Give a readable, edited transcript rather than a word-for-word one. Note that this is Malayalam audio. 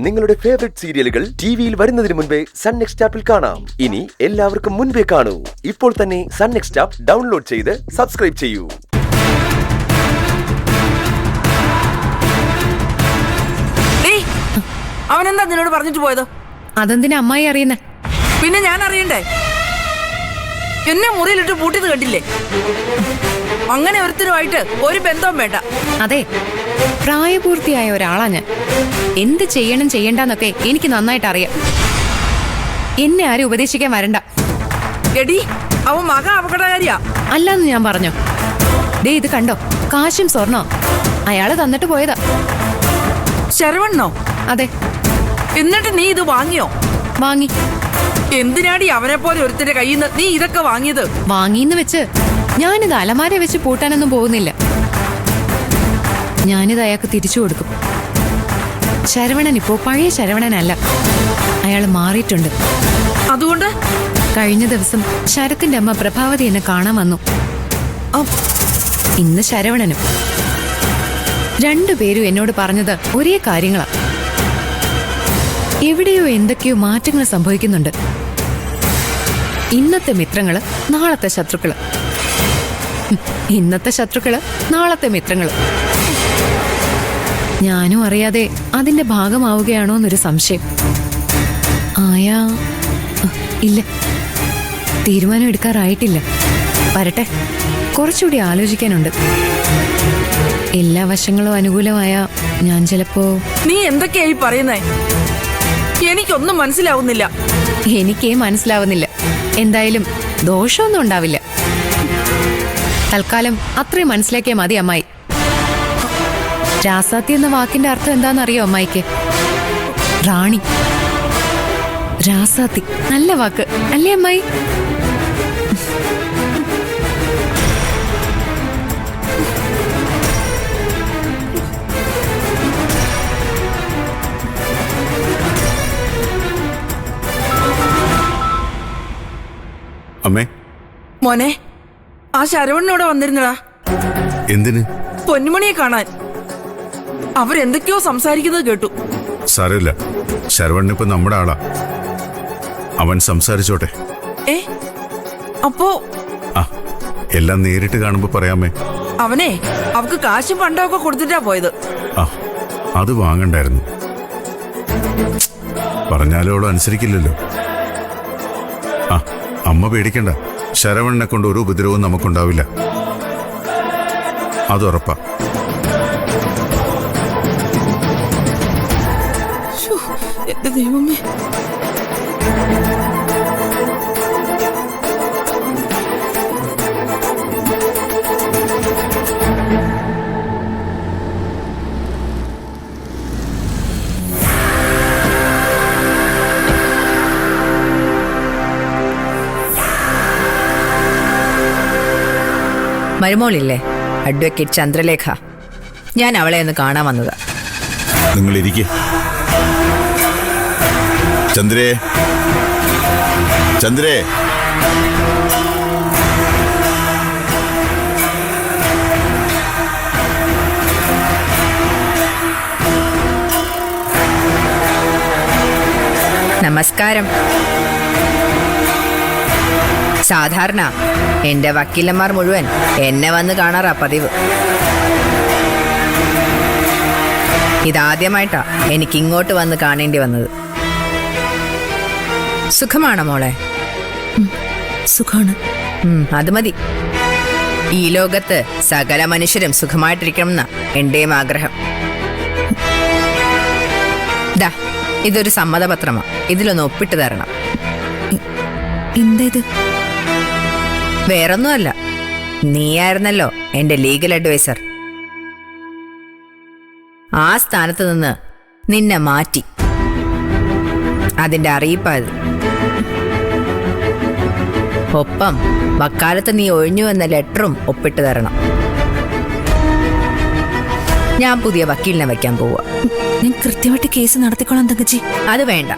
നിങ്ങളുടെ ഫേവറേറ്റ് സീരിയലുകൾ ടിവിയിൽ വരുന്നതിന് മുൻപേ സൺ നെക്സ്റ്റ് ആപ്പിൽ കാണാം. ഇനി എല്ലാവർക്കും മുൻപേ കാണൂ. ഇപ്പോൾ തന്നെ സൺ നെക്സ്റ്റ് ആപ്പ് ഡൗൺലോഡ് ചെയ്ത് സബ്സ്ക്രൈബ് ചെയ്യൂ. അവനെന്താ നിന്നോട് പറഞ്ഞിട്ട് പോയത്? അതെന്തിനാ അമ്മായി അറിയുന്നേ? പിന്നെ ഞാൻ അറിയണ്ടേ? എന്നെ മുറിയിലിട്ട് പൂട്ടിയത് കണ്ടില്ലേ? അങ്ങനെ ഒരുത്തരുമായിട്ട് ഒരു ബന്ധവും വേണ്ട. അതെ, പ്രായപൂർത്തിയായ ഒരാളാ ഞാൻ. എന്ത് ചെയ്യണം ചെയ്യണ്ടെന്നൊക്കെ എനിക്ക് നന്നായിട്ട് അറിയാം. എന്നെ ആരും ഉപദേശിക്കാൻ വരണ്ട. എടി, അവൻ മക അപകടകാരിയാ. അല്ലാന്ന് ഞാൻ പറഞ്ഞോ? ദേ ഇത് കണ്ടോ, കാശും സ്വർണ്ണോ അയാള് തന്നിട്ട് പോയതാ. ശരവണ്ണോ? അതെ. എന്നിട്ട് നീ ഇത് വാങ്ങിയോ? വാങ്ങി. എന്തിനാടി അവനെ പോലെ ഒരുത്തിന്റെ കയ്യിൽ നിന്ന് നീ ഇതൊക്കെ വാങ്ങിയത്? വാങ്ങിന്ന് വെച്ച് ഞാനിത് അലമാര വെച്ച് പൂട്ടാനൊന്നും പോകുന്നില്ല. ഞാനിത് അയാൾക്ക് തിരിച്ചു കൊടുക്കും. ശരവണൻ ഇപ്പോ പഴയ ശരവണനല്ല, അയാൾ മാറിയിട്ടുണ്ട്. അതുകൊണ്ട് കഴിഞ്ഞ ദിവസം ശരത്തിന്റെ അമ്മ പ്രഭാവതി എന്നെ കാണാൻ വന്നു. ഇന്ന് ശരവണനും. രണ്ടുപേരും എന്നോട് പറഞ്ഞത് ഒരേ കാര്യങ്ങളാ. എവിടെയോ എന്തൊക്കെയോ മാറ്റങ്ങൾ സംഭവിക്കുന്നുണ്ട്. ഇന്നത്തെ മിത്രങ്ങള് നാളത്തെ ശത്രുക്കള്, ഇന്നത്തെ ശത്രുക്കള് നാളത്തെ മിത്രങ്ങള്. ഞാനും അറിയാതെ അതിന്റെ ഭാഗമാവുകയാണോ എന്നൊരു സംശയം. ആയാ ഇല്ല, തീരുമാനം എടുക്കാറായിട്ടില്ല. വരട്ടെ, കുറച്ചുകൂടി ആലോചിക്കാനുണ്ട്. എല്ലാ വശങ്ങളും അനുകൂലമായ ഞാൻ ചിലപ്പോ... നീ എന്തൊക്കെയായി പറയുന്നേ? എനിക്കൊന്നും മനസ്സിലാവുന്നില്ല. എനിക്കേ മനസ്സിലാവുന്നില്ല. എന്തായാലും ദോഷമൊന്നും ഉണ്ടാവില്ല. തൽക്കാലം അത്രയും മനസ്സിലാക്കിയാൽ മതി അമ്മായി. രാസാത്തി എന്ന വാക്കിന്റെ അർത്ഥം എന്താണെന്നറിയോ അമ്മായിക്ക്? റാണി. രാസാത്തി നല്ല വാക്ക് അല്ലേ അമ്മായി? അമ്മേ. മോനെ, ആ ശരവണ്ണോടെ വന്നിരുന്നടാ. എന്തിന്? പൊന്നുമണിയെ കാണാൻ. അവരെന്തൊക്കെയോ സംസാരിക്കുന്നത് കേട്ടു. സാരമില്ല, ശരവണ്ണ ഇപ്പൊ നമ്മുടെ ആളാ. അവൻ സംസാരിച്ചോട്ടെ. അപ്പോ എല്ലാം നേരിട്ട് കാണുമ്പോ പറയാമേ. അവനെ അവക്ക് കാശും പണ്ടമൊക്കെ കൊടുത്തിട്ടാ പോയത്. അത് വാങ്ങണ്ടായിരുന്നു. പറഞ്ഞാലോളം അനുസരിക്കില്ലല്ലോ. അമ്മ പേടിക്കണ്ട, ശരവണ്ണനെ കൊണ്ട് ഒരു ഉപദ്രവവും നമുക്കുണ്ടാവില്ല. അതുറപ്പാ. എന്റെ ദൈവമേ. മരുമോളില്ലേ, അഡ്വക്കേറ്റ് ചന്ദ്രലേഖ. ഞാൻ അവളെ ഒന്ന് കാണാൻ വന്നതാ. നിങ്ങൾ ഇരിക്കെ. ചന്ദ്രേ, ചന്ദ്രേ. നമസ്കാരം. സാധാരണ എന്റെ വക്കീലന്മാർ മുഴുവൻ എന്നെ വന്ന് കാണാറാ പതിവ്. ഇതാദ്യമായിട്ടാ എനിക്ക് ഇങ്ങോട്ട് വന്ന് കാണേണ്ടി വന്നത്. സുഖമാണോ മോളെ? സുഖാണ്. അത് മതി. ഈ ലോകത്ത് സകല മനുഷ്യരും സുഖമായിട്ടിരിക്കണമെന്നാ എന്റെയും ആഗ്രഹം. ദാ, ഇതൊരു സമ്മതപത്രമാ. ഇതിലൊന്ന് ഒപ്പിട്ട് തരണം. എന്തേത്? വേറൊന്നുമല്ല, നീയായിരുന്നല്ലോ എന്റെ ലീഗൽ അഡ്വൈസർ. ആ സ്ഥാനത്ത് നിന്ന് നിന്നെ മാറ്റി. അതിന്റെ അറിയിപ്പായത്. ഒപ്പം വക്കാലത്ത് നീ ഒഴിഞ്ഞു എന്ന ലെറ്ററും ഒപ്പിട്ട് തരണം. ഞാൻ പുതിയ വക്കീലിനെ വയ്ക്കാൻ പോവാ. ഞാൻ കൃത്യമായിട്ട് കേസ് നടത്തിക്കോളാം തങ്കച്ചി. അത് വേണ്ട.